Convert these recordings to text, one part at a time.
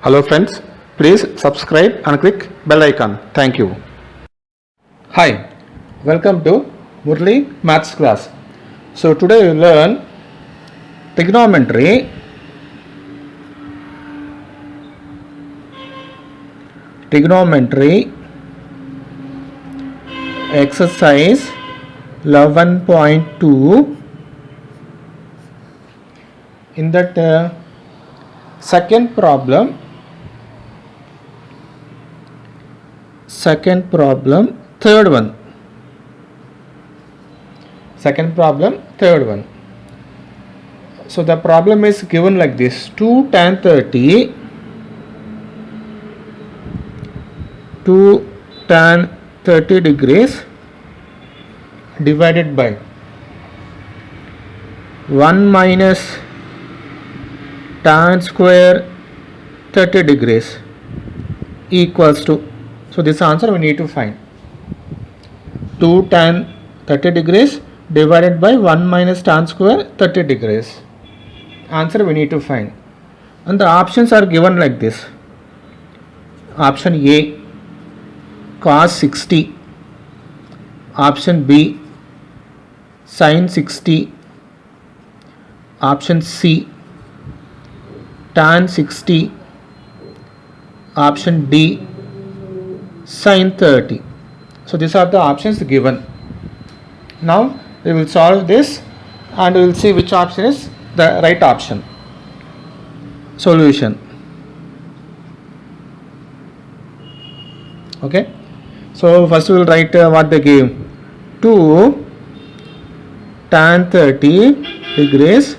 Hello friends, please subscribe and click bell icon. Thank you. Hi, welcome to Murli Maths class. So today we will learn trigonometry, exercise 11.2. In that second problem, third one. So the problem is given like this: 2 tan 30 degrees divided by 1 minus tan square 30 degrees equals to, so this answer we need to find. 2 tan 30 degrees divided by 1 minus tan square 30 degrees. Answer we need to find. And the options are given like this. Option A, cos 60. Option B, sin 60. Option C, tan 60. Option D, sin 30. So these are the options given. Now we will solve this and we will see which option is the right option. Solution. Okay. So first we will write what they gave. 2 tan 30 degrees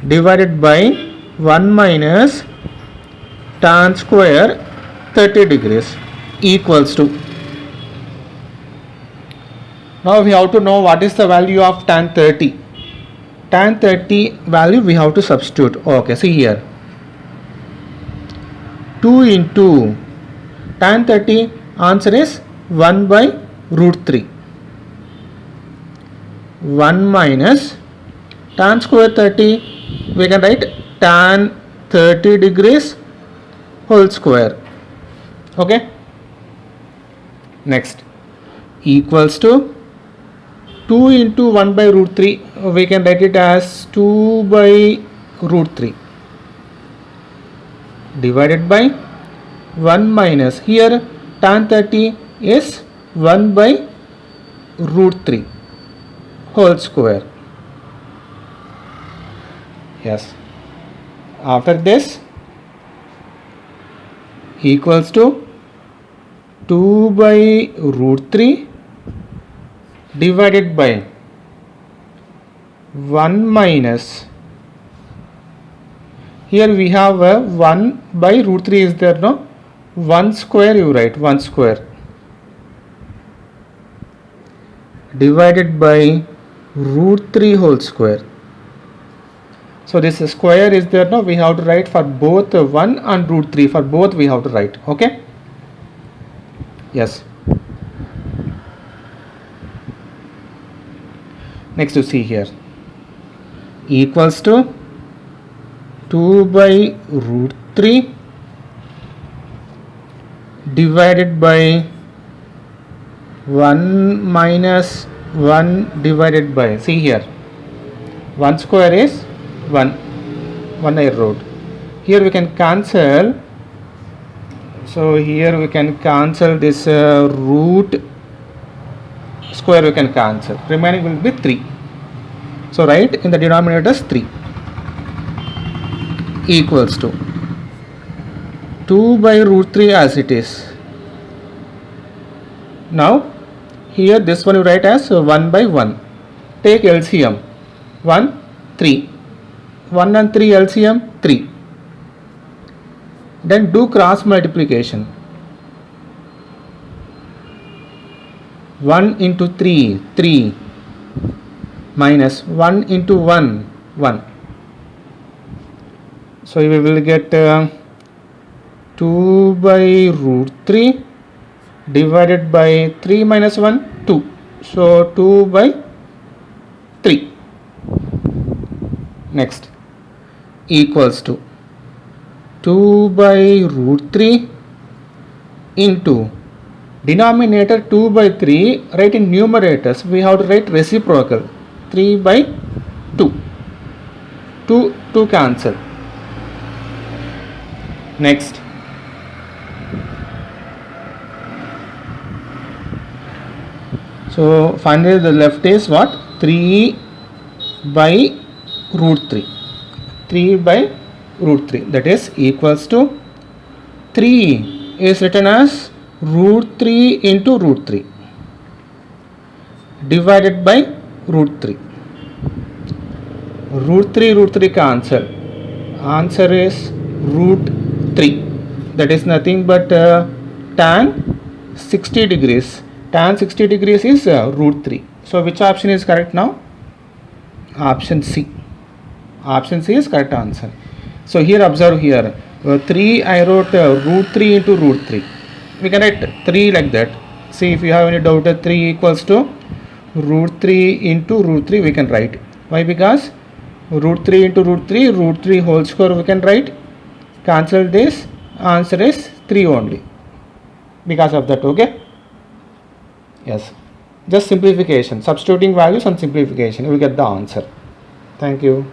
divided by 1 minus tan square 30 degrees equals to. Now we have to know what is the value of tan 30. Tan 30 value we have to substitute. Okay, see here. 2 into tan 30, answer is 1 by root 3. 1 minus tan square 30, we can write tan 30 degrees whole square. Okay. Next, equals to 2 into 1 by root 3, we can write it as 2 by root 3 divided by 1 minus, here tan 30 is 1 by root 3 whole square. Yes. After this, equals to 2 by root 3 divided by 1 minus, here we have a 1 by root 3 is there, no? 1 square you write, 1 square divided by root 3 whole square. So this square is there, no? We have to write for both 1 and root 3, for both we have to write. Okay. Yes. Next you see here, equals to 2 by root 3 divided by 1 minus 1 divided by, see here, 1 square is 1 I wrote. Here we can cancel. So here we can cancel this root square, we can cancel. Remaining will be 3. So write in the denominator as 3 equals to 2 by root 3 as it is. Now here this one you write as 1 by 1. Take LCM. 1, 3. 1 and 3 LCM 3. Then do cross multiplication. 1 into 3, 3 minus 1 into 1, 1. So we will get 2 by root 3 divided by 3 minus 1, 2. So 2 by 3. Next, equals to 2 by root 3 into denominator 2 by 3, write in numerators, we have to write reciprocal 3 by 2. 2 cancel. Next, so finally the left is what? 3 by root 3. 3 by root 3, that is equals to 3 is written as root 3 into root 3 divided by root 3. Root 3 cancel. Answer is root 3. That is nothing but tan 60 degrees. Tan 60 degrees is root 3. So which option is correct now? Option C. Option C is correct answer. So here observe here. 3 I wrote root 3 into root 3. We can write 3 like that. See, if you have any doubt, 3 equals to root 3 into root 3 we can write. Why? Because root 3 into root 3 whole square we can write. Cancel this. Answer is 3 only. Because of that, okay? Yes. Just simplification. Substituting values and simplification. You will get the answer. Thank you.